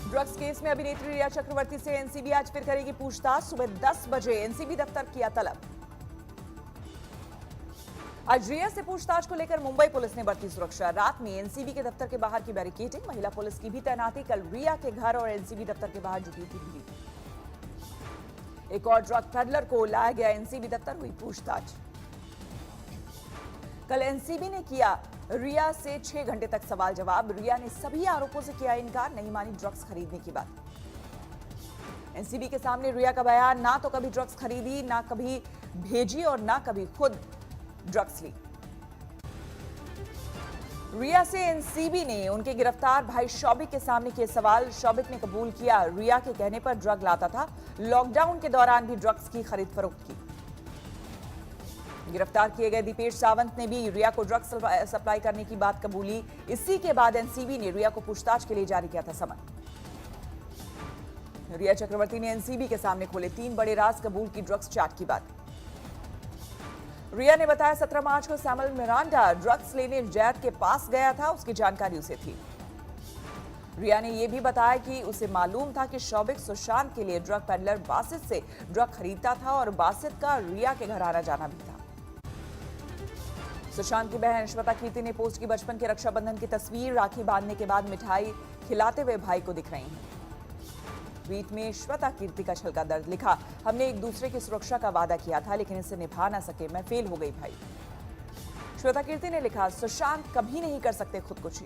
Drugs case में अभिनेत्री रिया चक्रवर्ती से एनसीबी आज फिर करेगी पूछताछ। सुबह 10 बजे एनसीबी दफ्तर किया तलब। आज रिया से पूछताछ को लेकर मुंबई पुलिस ने बरती सुरक्षा। रात में एनसीबी के दफ्तर के बाहर की बैरिकेडिंग, महिला पुलिस की भी तैनाती। कल रिया के घर और एनसीबी दफ्तर के बाहर जुटी थी भीड़। एक और ड्रग पेडलर को लाया गया एनसीबी दफ्तर, हुई पूछताछ। कल एनसीबी ने किया रिया से 6 घंटे तक सवाल जवाब। रिया ने सभी आरोपों से किया इनकार, नहीं मानी ड्रग्स खरीदने की बात। एनसीबी के सामने रिया का बयान, ना तो कभी ड्रग्स खरीदी, ना कभी भेजी और ना कभी खुद ड्रग्स ली। रिया से एनसीबी ने उनके गिरफ्तार भाई शौबिक के सामने किए सवाल। शौबिक ने कबूल किया रिया के कहने पर ड्रग लाता था, लॉकडाउन के दौरान भी ड्रग्स की खरीद फरोख्त की। गिरफ्तार किए गए दीपेश सावंत ने भी रिया को ड्रग्स सप्लाई करने की बात कबूली। इसी के बाद एनसीबी ने रिया को पूछताछ के लिए जारी किया था समन। रिया चक्रवर्ती ने एनसीबी के सामने खोले 3 बड़े राज, कबूल की ड्रग्स चाट की बात। रिया ने बताया 17 मार्च को सैमुअल मिरांडा ड्रग्स लेने जैद के पास गया था, उसकी जानकारी उसे थी। रिया ने यह भी बताया कि उसे मालूम था कि शौबिक सुशांत के लिए ड्रग पेडलर बासित से ड्रग खरीदता था और बासित का रिया के घर आना जाना भी था। सुशांत की बहन श्वेता कीर्ति ने पोस्ट की बचपन के रक्षाबंधन की तस्वीर। राखी बांधने के बाद मिठाई खिलाते हुए भाई को दिख रही हैं। ट्वीट में श्वेता कीर्ति का छलका दर्द लिखा, हमने एक दूसरे की सुरक्षा का वादा किया था लेकिन इसे निभा ना सके, मैं फेल हो गई भाई। श्वेता कीर्ति ने लिखा, सुशांत कभी नहीं कर सकते खुदकुशी।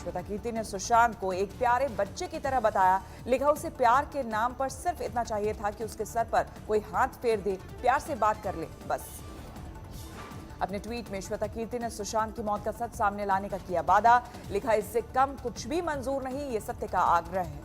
श्वेता कीर्ति ने सुशांत को एक प्यारे बच्चे की तरह बताया, लिखा उसे प्यार के नाम पर सिर्फ इतना चाहिए था कि उसके सर पर कोई हाथ फेर दे, प्यार से बात कर ले, बस। अपने ट्वीट में श्वेता कीर्ति ने सुशांत की मौत का सच सामने लाने का किया वादा, लिखा इससे कम कुछ भी मंजूर नहीं, ये सत्य का आग्रह है।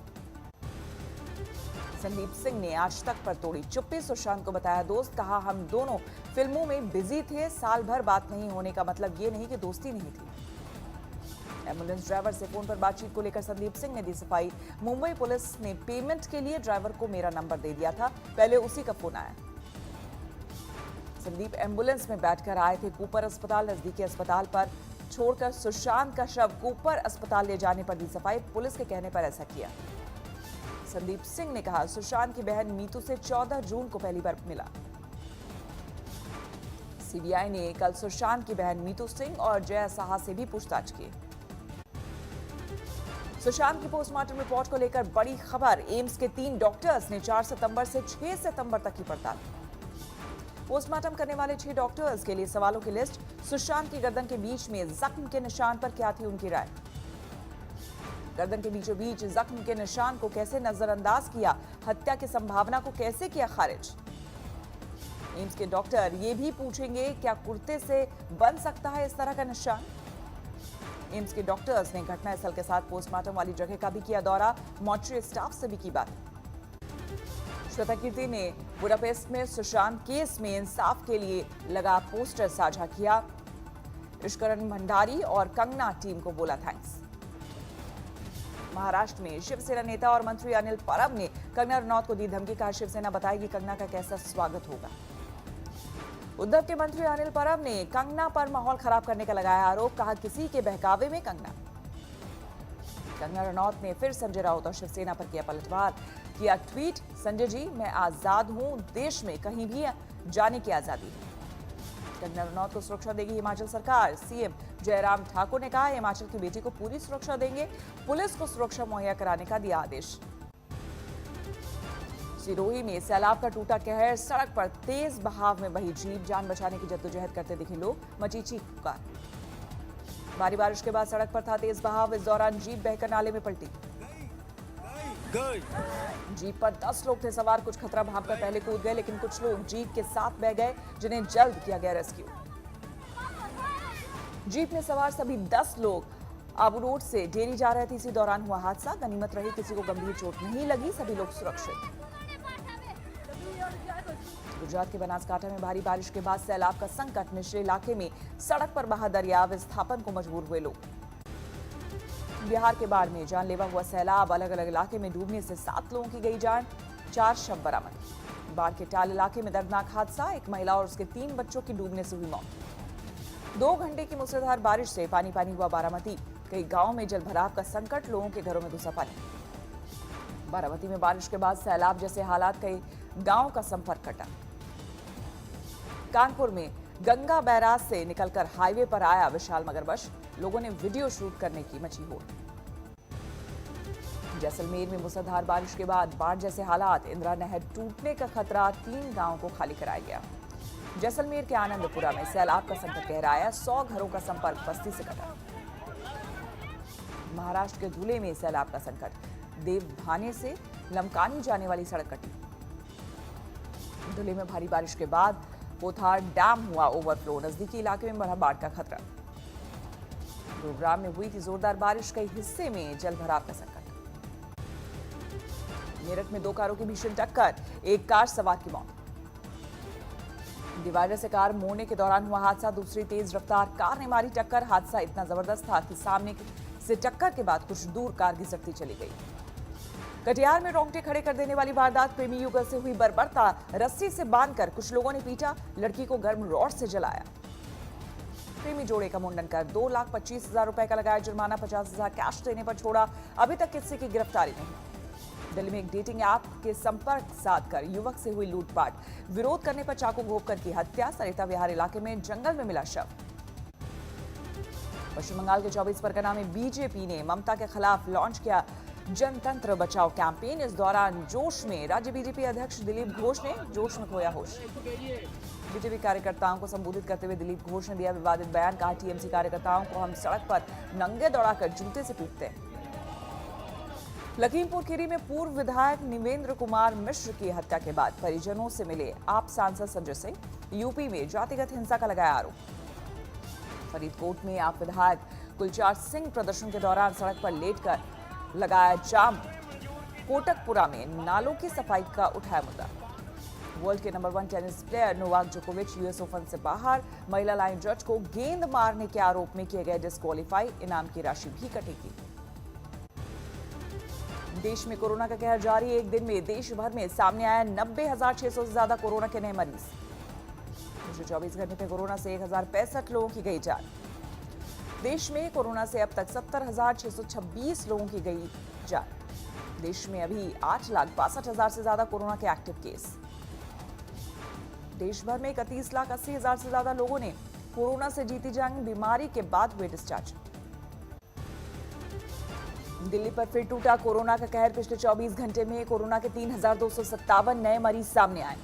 संदीप सिंह ने आज तक पर तोड़ी चुप्पी, सुशांत को बताया दोस्त, कहा हम दोनों फिल्मों में बिजी थे, साल भर बात नहीं होने का मतलब ये नहीं कि दोस्ती नहीं थी। एम्बुलेंस ड्राइवर से फोन पर बातचीत को लेकर संदीप सिंह ने दी सफाई। मुंबई पुलिस ने पेमेंट के लिए ड्राइवर को मेरा नंबर दे दिया था, पहले उसी का फोन आया। संदीप एम्बुलेंस में बैठकर आए थे कूपर अस्पताल। नजदीकी अस्पताल पर छोड़कर सुशांत का शव कूपर अस्पताल ले जाने पर दी सफाई, पुलिस के कहने पर ऐसा किया। संदीप सिंह ने कहा सुशांत की बहन मीतू से 14 जून को पहली बार मिला। सीबीआई ने कल सुशांत की बहन मीतू सिंह और जय साहा से भी पूछताछ की। सुशांत की पोस्टमार्टम रिपोर्ट को लेकर बड़ी खबर, एम्स के 3 डॉक्टर्स ने 4 सितंबर से 6 सितंबर तक की पड़ताल। पोस्टमार्टम करने वाले 6 डॉक्टर्स के लिए सवालों की लिस्ट। सुशांत की गर्दन के बीच में जख्म के निशान पर क्या थी उनकी राय। गर्दन के बीचों बीच जख्म के निशान को कैसे नजरअंदाज किया, हत्या की संभावना को कैसे किया खारिज। एम्स के डॉक्टर ये भी पूछेंगे क्या कुर्ते से बन सकता है इस तरह का निशान। एम्स के डॉक्टर्स ने घटनास्थल के साथ पोस्टमार्टम वाली जगह का भी किया दौरा, मॉर्चरी स्टाफ से भी की बात। श्वेता कीर्ति ने बुडापेस्ट में सुशांत केस में इंसाफ के लिए लगा पोस्टर साझा किया। ईश्वरन भंडारी और कंगना टीम को बोला थैंक्स। महाराष्ट्र में शिवसेना नेता और मंत्री अनिल परब ने कंगना रनौत को दी धमकी, कहा शिवसेना बताएगी कंगना का कैसा स्वागत होगा। उद्धव के मंत्री अनिल परब ने कंगना पर माहौल खराब करने का लगाया आरोप, कहा किसी के बहकावे में कंगना। कंगना रनौत ने फिर संजय राउत और शिवसेना पर किया पलटवार, किया ट्वीट, संजय जी मैं आजाद हूं, देश में कहीं भी जाने की आजादी है। कंगना रनौत को सुरक्षा देगी हिमाचल सरकार। सीएम जयराम ठाकुर ने कहा हिमाचल की बेटी को पूरी सुरक्षा देंगे, पुलिस को सुरक्षा मुहैया कराने का दिया आदेश। सिरोही में सैलाब का टूटा कहर, सड़क पर तेज बहाव में बही जीप, जान बचाने की जद्दोजहद करते दिखे लोग, मची चीख-पुकार। भारी बारिश के बाद सड़क पर था तेज बहाव, इस दौरान जीप बहकर नाले में पलटी। जीप पर 10 लोग थे सवार, कुछ खतरा भांपकर पहले कूद गए लेकिन कुछ लोग जीप के साथ बह गए, जिन्हें जल्द किया गया रेस्क्यू। जीप में सवार सभी 10 लोग आबू रोड से डेरी जा रहे थे, इसी दौरान हुआ हादसा। गनीमत रही किसी को गंभीर चोट नहीं लगी, सभी लोग सुरक्षित। गुजरात के बनासकांठा में भारी बारिश के बाद सैलाब का संकट, निचले इलाके में सड़क पर बहा दरिया, विस्थापन को मजबूर हुए लोग। बिहार के बाढ़ में जानलेवा हुआ सैलाब, अलग अलग इलाके में डूबने से 7 लोगों की गई जान, 4 शव बरामद। बाढ़ के टाल इलाके में दर्दनाक हादसा, एक महिला और उसके 3 बच्चों की डूबने से हुई मौत। 2 घंटे की मूसलाधार बारिश से पानी पानी हुआ बारामती, कई गांव में जलभराव का संकट, लोगों के घरों में घुसा पानी। बारामती में बारिश के बाद सैलाब जैसे हालात, कई गांव का संपर्क कटा। कानपुर में गंगा बैराज से निकलकर हाईवे पर आया विशाल मगरमच्छ, लोगों ने वीडियो शूट करने की मची होड़। जैसलमेर में मूसलाधार बारिश के बाद बाढ़ जैसे हालात, इंदिरा नहर टूटने का खतरा, 3 गांवों को खाली कराया गया। जैसलमेर के आनंदपुरा में सैलाब का संकट गहराया, 100 घरों का संपर्क बस्ती से कटा। महाराष्ट्र के धुले में सैलाब का संकट, देवभाने से लमकानी जाने वाली सड़क कटी। धुले में भारी बारिश के बाद पोथार डैम हुआ ओवरफ्लो, नजदीकी इलाके में बढ़ा बाढ़ का खतरा। गुरुग्राम में हुई थी जोरदार बारिश, कई हिस्से में जलभराव का संकट। मेरठ में 2 कारों की भीषण टक्कर, एक कार सवार की मौत। डिवाइडर से कार मोड़ने के दौरान हुआ हादसा, दूसरी तेज रफ्तार कार ने मारी टक्कर। हादसा इतना जबरदस्त था कि सामने से टक्कर के बाद कुछ दूर कार घिसकती चली गई। कटिहार में रोंगटे खड़े कर देने वाली वारदात, प्रेमी युगल से हुई बर्बरता, रस्सी से बांधकर कुछ लोगों ने पीटा, लड़की को गर्म रॉड से जलाया। प्रेमी जोड़े का मुंडन कर 2,25,000 रुपए का लगाया जुर्माना, 50,000 कैश देने पर छोड़ा, अभी तक किसी की गिरफ्तारी नहीं। दिल्ली में एक डेटिंग ऐप के संपर्क साधकर युवक से हुई लूटपाट, विरोध करने पर चाकू घोंपकर की हत्या, सरिता विहार इलाके में जंगल में मिला शव। पश्चिम बंगाल के 24 परगना में बीजेपी ने ममता के खिलाफ लॉन्च किया जनतंत्र बचाओ कैंपेन। इस दौरान जोश में राज्य बीजेपी अध्यक्ष दिलीप घोष ने जोश में खोया होश। बीजेपी कार्यकर्ताओं को संबोधित करते हुए दिलीप घोष ने दिया विवादित बयान, कहा टीएमसी कार्यकर्ताओं को हम सड़क पर नंगे दौड़ाकर जूते से पीटते हैं। लखीमपुर खीरी में पूर्व विधायक निवेंद्र कुमार मिश्र की हत्या के बाद परिजनों से मिले आप सांसद संजय सिंह, यूपी में जातिगत हिंसा का लगाया आरोप। फरीदकोट में आप विधायक कुलचार सिंह प्रदर्शन के दौरान सड़क पर लेटकर लगाया जाम। कोटकपुरा में नालों की सफाई का उठाया मुद्दा। वर्ल्ड के नंबर 1 टेनिस प्लेयर नोवाक जोकोविच यूएस ओपन से बाहर, महिला लाइन जज को गेंद मारने के आरोप में किए गए डिस्क्वालीफाई, इनाम की राशि भी कटेगी। देश में कोरोना का कहर जारी, एक दिन में देश भर में सामने आया 90,600 से ज्यादा कोरोना के नए मरीज। पिछले 24 घंटे में कोरोना से 1,065 लोगों की गई जान। देश में कोरोना से अब तक 70,626 लोगों की गई जान। देश में अभी 8,62,000 से ज्यादा कोरोना के एक्टिव केस। देश भर में 31,80,000 से ज्यादा लोगों ने कोरोना से जीती जंग, बीमारी के बाद हुए डिस्चार्ज। दिल्ली पर फिर टूटा कोरोना का कहर, पिछले 24 घंटे में कोरोना के 3,257 नए मरीज सामने आए।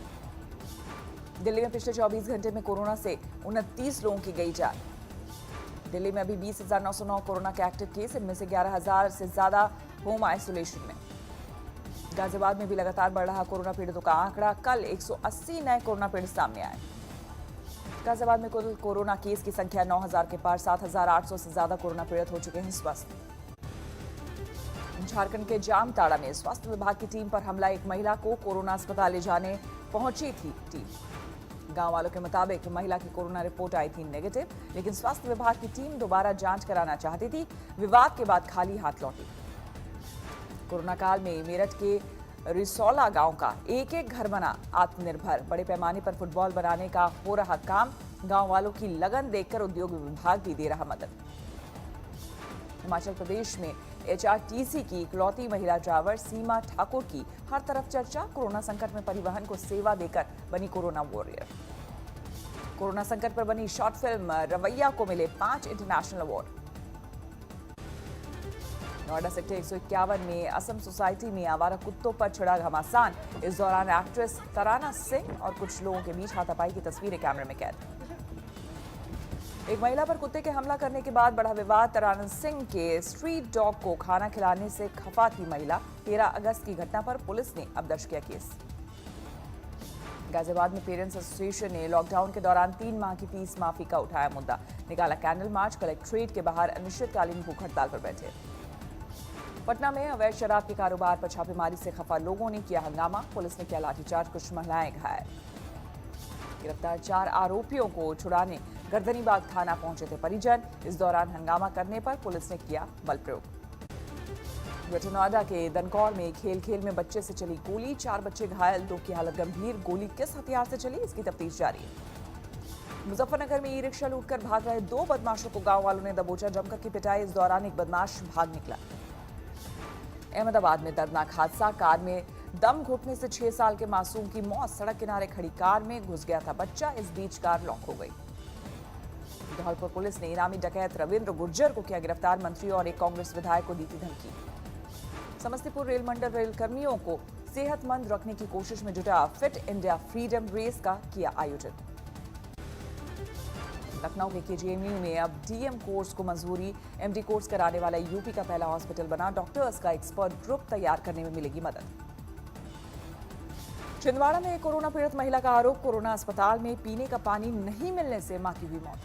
दिल्ली में पिछले 24 घंटे में कोरोना से 29 लोगों की गई जान। दिल्ली में अभी 20,909 कोरोना के एक्टिव केस, इनमें से 11,000 से ज्यादा होम आइसोलेशन में। गाजियाबाद में भी लगातार बढ़ रहा कोरोना पीड़ितों का आंकड़ा, कल 180 नए कोरोना पीड़ित सामने आए। गाजियाबाद में कुल कोरोना केस की संख्या 9,000 के पार, 7,800 से ज्यादा कोरोना पीड़ित हो चुके हैं स्वस्थ। झारखंड के जामताड़ा में स्वास्थ्य विभाग की टीम पर हमला, एक महिला को कोरोना अस्पताल ले जाने पहुंची थी टीम। गांव वालों के मुताबिक महिला की कोरोना रिपोर्ट आई थी नेगेटिव, लेकिन स्वास्थ्य विभाग की टीम दोबारा जांच कराना चाहती थी। विवाद के बाद खाली हाथ लौटी। कोरोना काल में मेरठ के रिसौला गांव का एक घर बना आत्मनिर्भर, बड़े पैमाने पर फुटबॉल बनाने का हो रहा काम। गांव वालों की लगन देखकर उद्योग विभाग भी दे रहा मदद। हिमाचल प्रदेश में एचआरटीसी की इकलौती महिला ड्राइवर सीमा ठाकुर की हर तरफ चर्चा, कोरोना संकट में परिवहन को सेवा देकर बनी कोरोना वॉरियर। कोरोना संकट पर बनी शॉर्ट फिल्म रवैया को मिले 5 इंटरनेशनल अवार्ड। नोएडा सेक्टर 151 में असम सोसाइटी में आवारा कुत्तों पर छिड़ा घमासान, इस दौरान एक्ट्रेस तराना सिंह और कुछ लोगों के बीच हाथापाई की तस्वीरें कैमरे में कैद। एक महिला पर कुत्ते के हमला करने के बाद बढ़ा विवाद, तराना सिंह के स्ट्रीट डॉग को खाना खिलाने से खफा थी महिला। 13 अगस्त की घटना पर पुलिस ने अब दर्ज किया केस। गाजियाबाद में पेरेंट्स एसोसिएशन ने लॉकडाउन के दौरान 3 माह की फीस माफी का उठाया मुद्दा, निकाला कैंडल मार्च, कलेक्ट्रेट के बाहर अनिश्चितकालीन भूख हड़ताल पर बैठे। पटना में अवैध शराब के कारोबार पर छापेमारी से खफा लोगों ने किया हंगामा, पुलिस ने किया लाठीचार्ज, कुछ महिलाएं घायल। गिरफ्तार 4 आरोपियों को छुड़ाने गर्दनीबाग थाना पहुंचे थे परिजन, इस दौरान हंगामा करने पर पुलिस ने किया बल प्रयोग। ग्रेटर नोएडा के दनकौर में खेल में बच्चे से चली गोली, 4 बच्चे घायल, 2 की हालत गंभीर। गोली किस हथियार से चली, इसकी तफ्तीश जारी है। मुजफ्फरनगर में ई रिक्शा लूटकर भाग रहे 2 बदमाशों को गांव वालों ने दबोचा, जमकर की पिटाई। इस दौरान एक बदमाश भाग निकला। अहमदाबाद में दर्दनाक हादसा, कार में दम घुटने से 6 साल के मासूम की मौत। सड़क किनारे खड़ी कार में घुस गया था बच्चा, इस बीच कार लॉक हो गई। धौलपुर पुलिस ने इनामी डकैत रविंद्र गुर्जर को किया गिरफ्तार। मंत्री और एक कांग्रेस विधायक को दी थी धमकी। समस्तीपुर रेल मंडल रेल कर्मियों को सेहतमंद रखने की कोशिश में जुटा फिट इंडिया फ्रीडम रेस का किया आयोजन। लखनऊ के केजीएमयू में अब डीएम कोर्स को मंजूरी। एमडी कोर्स कराने वाला यूपी का पहला हॉस्पिटल बना। डॉक्टर्स का एक्सपर्ट ग्रुप तैयार करने में मिलेगी मदद। छिंदवाड़ा में कोरोना पीड़ित महिला का आरोप, कोरोना अस्पताल में पीने का पानी नहीं मिलने से मां की हुई मौत।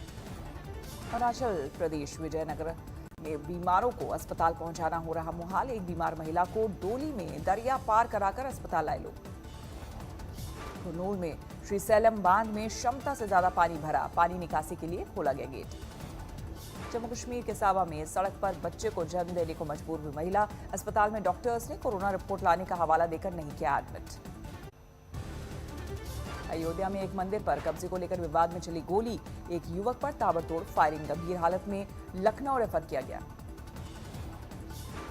अरुणाचल प्रदेश विजयनगर में बीमारों को अस्पताल पहुंचाना हो रहा मुहाल। एक बीमार महिला को डोली में दरिया पार कराकर अस्पताल लाए लोग। कुरनूल में श्रीसैलम बांध में क्षमता से ज्यादा पानी भरा, पानी निकासी के लिए खोला गया गेट। जम्मू कश्मीर के सावा में सड़क पर बच्चे को जन्म देने को मजबूर हुई महिला। अस्पताल में डॉक्टर्स ने कोरोना रिपोर्ट लाने का हवाला देकर नहीं किया एडमिट। अयोध्या में एक मंदिर पर कब्जे को लेकर विवाद में चली गोली, एक युवक पर ताबड़तोड़ फायरिंग, गंभीर हालत में लखनऊ रेफर किया गया।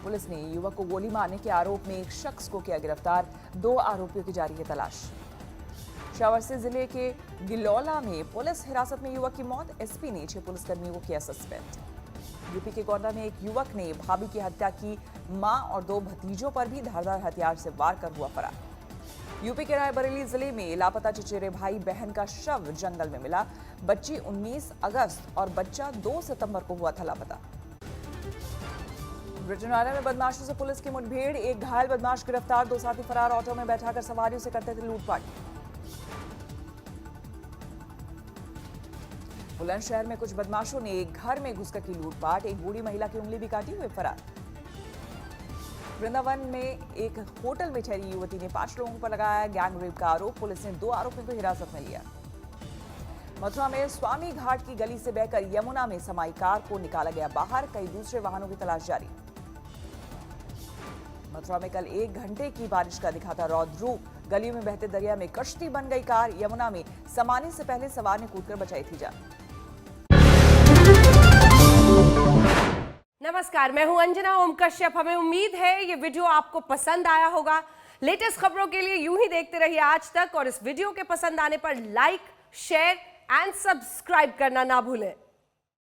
पुलिस ने युवक को गोली मारने के आरोप में एक शख्स को किया गिरफ्तार। 2 आरोपियों की जारी है तलाश। शावरसी जिले के गिलौला में पुलिस हिरासत में युवक की मौत। एसपी ने 6 पुलिसकर्मियों को किया सस्पेंड। यूपी के गोंडा में एक युवक ने भाभी की हत्या की, मां और 2 भतीजों पर भी धारदार हथियार से वार कर हुआ फरार। यूपी के रायबरेली जिले में लापता चचेरे भाई बहन का शव जंगल में मिला। बच्ची 19 अगस्त और बच्चा 2 सितंबर को हुआ था लापता। ब्रिटनवाड़ा में बदमाशों से पुलिस की मुठभेड़, एक घायल बदमाश गिरफ्तार, 2 साथी फरार। ऑटो में बैठाकर सवारियों से करते थे लूटपाट। बुलंदशहर में कुछ बदमाशों ने एक घर में घुसकर की लूटपाट, एक बूढ़ी महिला की उंगली भी काटी, हुए फरार। वृंदावन में एक होटल में ठहरी युवती ने 5 लोगों पर लगाया गैंग रेप का आरोप। पुलिस ने 2 आरोपियों को हिरासत में लिया। मथुरा में स्वामी घाट की गली से बहकर यमुना में समाई कार को निकाला गया बाहर, कई दूसरे वाहनों की तलाश जारी। मथुरा में कल 1 घंटे की बारिश का दिखा था रौद्र रूप, गलियों में बहते दरिया में कश्ती बन गई कार। यमुना में समाने से पहले सवार ने कूदकर बचाई थी जान। नमस्कार, मैं हूं अंजना ओम कश्यप। हमें उम्मीद है ये वीडियो आपको पसंद आया होगा। लेटेस्ट खबरों के लिए यूं ही देखते रहिए आज तक, और इस वीडियो के पसंद आने पर लाइक, शेयर एंड सब्सक्राइब करना ना भूलें।